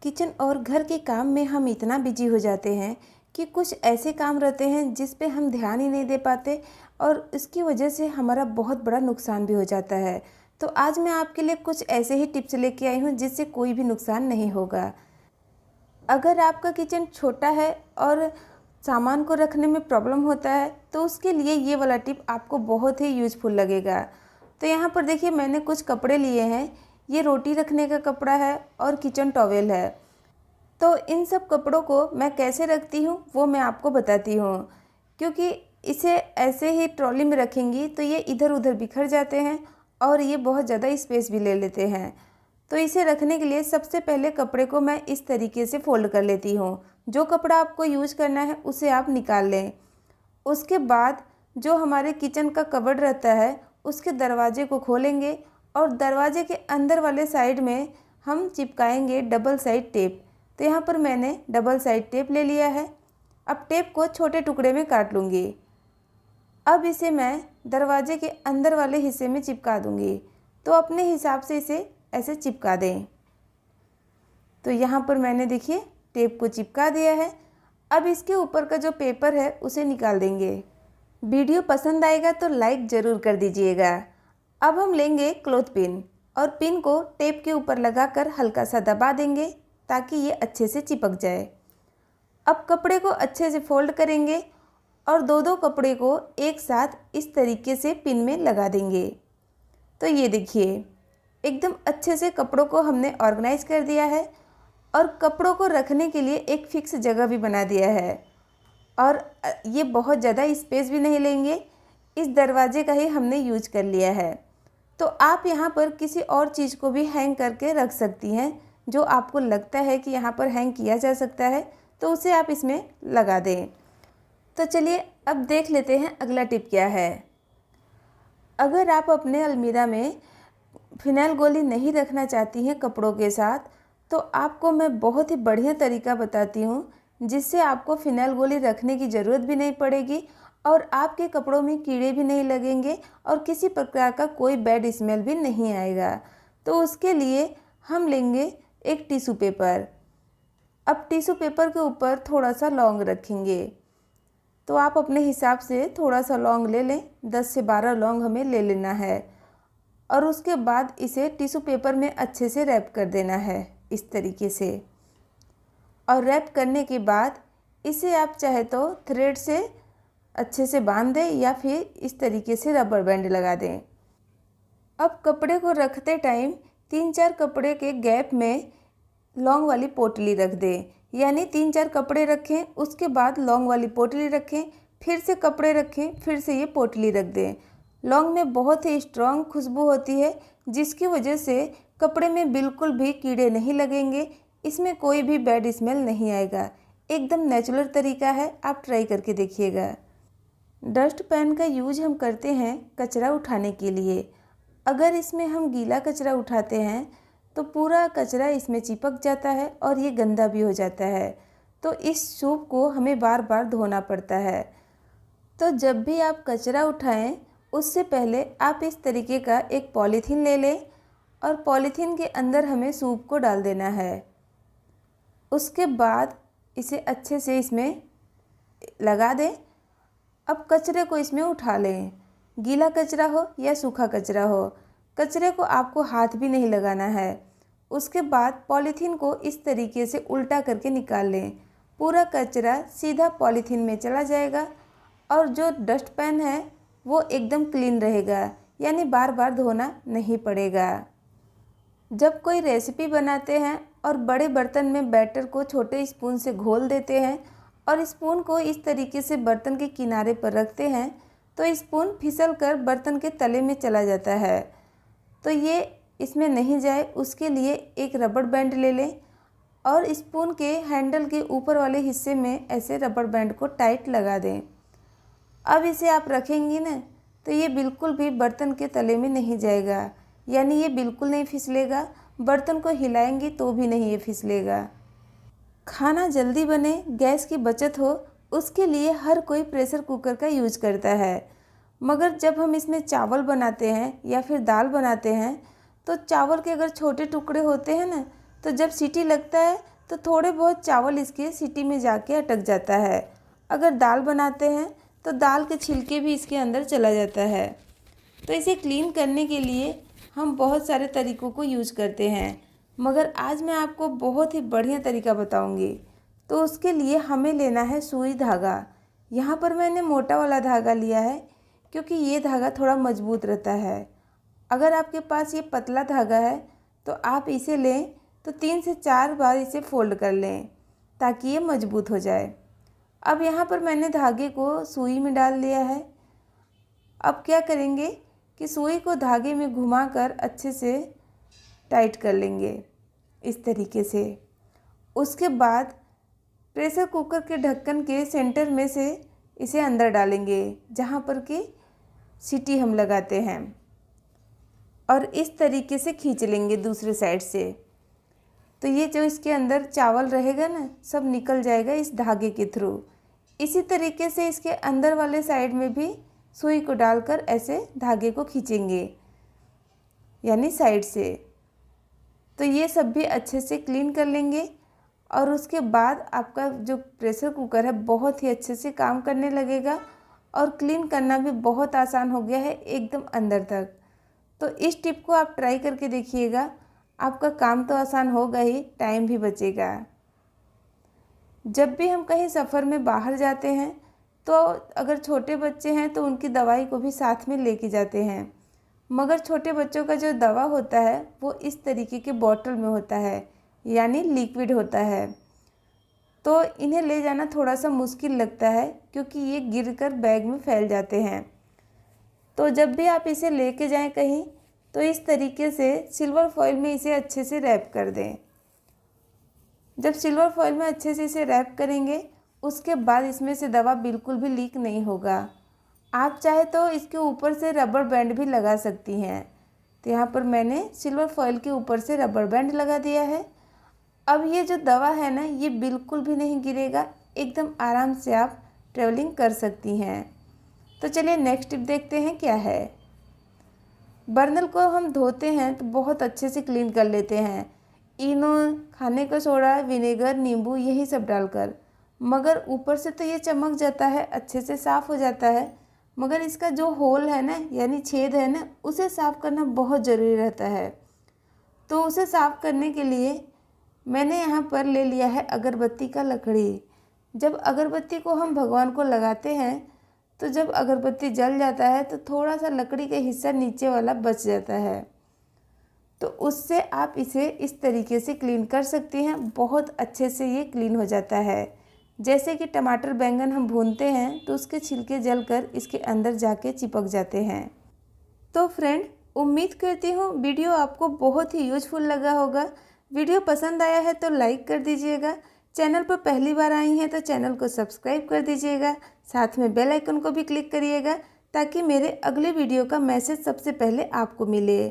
Kitchen और घर के काम में हम इतना बिजी हो जाते हैं कि कुछ ऐसे काम रहते हैं जिस पे हम ध्यान ही नहीं दे पाते और इसकी वजह से हमारा बहुत बड़ा नुकसान भी हो जाता है। तो आज मैं आपके लिए कुछ ऐसे ही टिप्स लेके आई हूँ जिससे कोई भी नुकसान नहीं होगा। अगर आपका किचन छोटा है और सामान को रखने में प्रॉब्लम होता है तो उसके लिए ये वाला टिप आपको बहुत ही यूज़फुल लगेगा। तो यहाँ पर देखिए, मैंने कुछ कपड़े लिए हैं। ये रोटी रखने का कपड़ा है और किचन टॉवेल है। तो इन सब कपड़ों को मैं कैसे रखती हूँ वो मैं आपको बताती हूँ, क्योंकि इसे ऐसे ही ट्रॉली में रखेंगी तो ये इधर उधर बिखर जाते हैं और ये बहुत ज़्यादा स्पेस भी ले लेते हैं। तो इसे रखने के लिए सबसे पहले कपड़े को मैं इस तरीके से फोल्ड कर लेती हूँ। जो कपड़ा आपको यूज करना है उसे आप निकाल लें। उसके बाद जो हमारे किचन का कबर्ड रहता है उसके दरवाजे को खोलेंगे और दरवाजे के अंदर वाले साइड में हम चिपकाएंगे डबल साइड टेप। तो यहाँ पर मैंने डबल साइड टेप ले लिया है। अब टेप को छोटे टुकड़े में काट लूँगी। अब इसे मैं दरवाजे के अंदर वाले हिस्से में चिपका दूँगी। तो अपने हिसाब से इसे ऐसे चिपका दें। तो यहाँ पर मैंने देखिए टेप को चिपका दिया है। अब इसके ऊपर का जो पेपर है उसे निकाल देंगे। वीडियो पसंद आएगा तो लाइक ज़रूर कर दीजिएगा। अब हम लेंगे क्लॉथ पिन और पिन को टेप के ऊपर लगाकर हल्का सा दबा देंगे ताकि ये अच्छे से चिपक जाए। अब कपड़े को अच्छे से फोल्ड करेंगे और दो कपड़े को एक साथ इस तरीके से पिन में लगा देंगे। तो ये देखिए, एकदम अच्छे से कपड़ों को हमने ऑर्गेनाइज कर दिया है और कपड़ों को रखने के लिए एक फिक्स जगह भी बना दिया है और ये बहुत ज़्यादा स्पेस भी नहीं लेंगे। इस दरवाजे का ही हमने यूज कर लिया है। तो आप यहाँ पर किसी और चीज़ को भी हैंग करके रख सकती हैं। जो आपको लगता है कि यहाँ पर हैंग किया जा सकता है तो उसे आप इसमें लगा दें। तो चलिए अब देख लेते हैं अगला टिप क्या है। अगर आप अपने अलमीरा में फिनाइल गोली नहीं रखना चाहती हैं कपड़ों के साथ, तो आपको मैं बहुत ही बढ़िया तरीका बताती हूँ जिससे आपको फिनाइल गोली रखने की ज़रूरत भी नहीं पड़ेगी और आपके कपड़ों में कीड़े भी नहीं लगेंगे और किसी प्रकार का कोई बैड स्मेल भी नहीं आएगा। तो उसके लिए हम लेंगे एक टिश्यू पेपर। अब टिश्यू पेपर के ऊपर थोड़ा सा लौंग रखेंगे। तो आप अपने हिसाब से थोड़ा सा लौंग ले लें। 10 से 12 लौंग हमें ले लेना है और उसके बाद इसे टिश्यू पेपर में अच्छे से रैप कर देना है इस तरीके से। और रैप करने के बाद इसे आप चाहे तो थ्रेड से अच्छे से बांध दें या फिर इस तरीके से रबर बैंड लगा दें। अब कपड़े को रखते टाइम 3-4 कपड़े के गैप में लौंग वाली पोटली रख दें। यानी 3-4 कपड़े रखें, उसके बाद लौंग वाली पोटली रखें, फिर से कपड़े रखें, फिर से ये पोटली रख दें। लौंग में बहुत ही स्ट्रॉन्ग खुशबू होती है जिसकी वजह से कपड़े में बिल्कुल भी कीड़े नहीं लगेंगे। इसमें कोई भी बैड स्मेल नहीं आएगा। एकदम नेचुरल तरीका है, आप ट्राई करके देखिएगा। डस्ट पैन का यूज हम करते हैं कचरा उठाने के लिए। अगर इसमें हम गीला कचरा उठाते हैं तो पूरा कचरा इसमें चिपक जाता है और ये गंदा भी हो जाता है। तो इस सूप को हमें बार बार धोना पड़ता है। तो जब भी आप कचरा उठाएं उससे पहले आप इस तरीके का एक पॉलीथीन ले लें और पॉलीथीन के अंदर हमें सूप को डाल देना है। उसके बाद इसे अच्छे से इसमें लगा दें। अब कचरे को इसमें उठा लें, गीला कचरा हो या सूखा कचरा हो। कचरे को आपको हाथ भी नहीं लगाना है। उसके बाद पॉलीथीन को इस तरीके से उल्टा करके निकाल लें। पूरा कचरा सीधा पॉलीथीन में चला जाएगा और जो डस्ट पैन है वो एकदम क्लीन रहेगा, यानी बार बार धोना नहीं पड़ेगा। जब कोई रेसिपी बनाते हैं और बड़े बर्तन में बैटर को छोटे स्पून से घोल देते हैं और स्पून को इस तरीके से बर्तन के किनारे पर रखते हैं तो स्पून फिसल कर बर्तन के तले में चला जाता है। तो ये इसमें नहीं जाए उसके लिए एक रबर बैंड ले लें और स्पून के हैंडल के ऊपर वाले हिस्से में ऐसे रबर बैंड को टाइट लगा दें। अब इसे आप रखेंगी ना तो ये बिल्कुल भी बर्तन के तले में नहीं जाएगा, यानी ये बिल्कुल नहीं फिसलेगा। बर्तन को हिलाएंगी तो भी नहीं ये फिसलेगा। खाना जल्दी बने, गैस की बचत हो, उसके लिए हर कोई प्रेशर कुकर का यूज करता है। मगर जब हम इसमें चावल बनाते हैं या फिर दाल बनाते हैं तो चावल के अगर छोटे टुकड़े होते हैं ना तो जब सीटी लगता है तो थोड़े बहुत चावल इसके सीटी में जाके अटक जाता है। अगर दाल बनाते हैं तो दाल के छिलके भी इसके अंदर चला जाता है। तो इसे क्लीन करने के लिए हम बहुत सारे तरीक़ों को यूज करते हैं, मगर आज मैं आपको बहुत ही बढ़िया तरीका बताऊंगी। तो उसके लिए हमें लेना है सुई धागा। यहाँ पर मैंने मोटा वाला धागा लिया है क्योंकि ये धागा थोड़ा मजबूत रहता है। अगर आपके पास ये पतला धागा है तो आप इसे लें तो 3 से 4 बार इसे फोल्ड कर लें ताकि ये मजबूत हो जाए। अब यहाँ पर मैंने धागे को सुई में डाल लिया है। अब क्या करेंगे कि सुई को धागे में घुमाकर अच्छे से टाइट कर लेंगे इस तरीके से। उसके बाद प्रेशर कुकर के ढक्कन के सेंटर में से इसे अंदर डालेंगे जहाँ पर कि सीटी हम लगाते हैं, और इस तरीके से खींच लेंगे दूसरे साइड से। तो ये जो इसके अंदर चावल रहेगा ना, सब निकल जाएगा इस धागे के थ्रू। इसी तरीके से इसके अंदर वाले साइड में भी सुई को डालकर ऐसे धागे को खींचेंगे, यानी साइड से। तो ये सब भी अच्छे से क्लीन कर लेंगे और उसके बाद आपका जो प्रेशर कुकर है बहुत ही अच्छे से काम करने लगेगा और क्लीन करना भी बहुत आसान हो गया है एकदम अंदर तक। तो इस टिप को आप ट्राई करके देखिएगा, आपका काम तो आसान होगा ही, टाइम भी बचेगा। जब भी हम कहीं सफ़र में बाहर जाते हैं तो अगर छोटे बच्चे हैं तो उनकी दवाई को भी साथ में लेके जाते हैं, मगर छोटे बच्चों का जो दवा होता है वो इस तरीके के बॉटल में होता है, यानी लिक्विड होता है। तो इन्हें ले जाना थोड़ा सा मुश्किल लगता है क्योंकि ये गिरकर बैग में फैल जाते हैं। तो जब भी आप इसे लेके जाएं कहीं तो इस तरीके से सिल्वर फॉइल में इसे अच्छे से रैप कर दें। जब सिल्वर फॉइल में अच्छे से इसे रैप करेंगे उसके बाद इसमें से दवा बिल्कुल भी लीक नहीं होगा। आप चाहे तो इसके ऊपर से रबर बैंड भी लगा सकती हैं। तो यहाँ पर मैंने सिल्वर फॉइल के ऊपर से रबर बैंड लगा दिया है। अब ये जो दवा है ना, ये बिल्कुल भी नहीं गिरेगा, एकदम आराम से आप ट्रैवलिंग कर सकती हैं। तो चलिए नेक्स्ट टिप देखते हैं क्या है। बर्नल को हम धोते हैं तो बहुत अच्छे से क्लीन कर लेते हैं, इनो, खाने का सोडा, विनेगर, नींबू, यही सब डालकर। मगर ऊपर से तो ये चमक जाता है, अच्छे से साफ़ हो जाता है, मगर इसका जो होल है ना, यानी छेद है ना, उसे साफ़ करना बहुत ज़रूरी रहता है। तो उसे साफ़ करने के लिए मैंने यहाँ पर ले लिया है अगरबत्ती का लकड़ी। जब अगरबत्ती को हम भगवान को लगाते हैं तो जब अगरबत्ती जल जाता है तो थोड़ा सा लकड़ी का हिस्सा नीचे वाला बच जाता है। तो उससे आप इसे इस तरीके से क्लीन कर सकती हैं, बहुत अच्छे से ये क्लीन हो जाता है। जैसे कि टमाटर बैंगन हम भूनते हैं तो उसके छिलके जलकर इसके अंदर जाके चिपक जाते हैं। तो फ्रेंड, उम्मीद करती हूँ वीडियो आपको बहुत ही यूजफुल लगा होगा। वीडियो पसंद आया है तो लाइक कर दीजिएगा। चैनल पर पहली बार आई हैं तो चैनल को सब्सक्राइब कर दीजिएगा। साथ में बेल आइकन को भी क्लिक करिएगा ताकि मेरे अगले वीडियो का मैसेज सबसे पहले आपको मिले।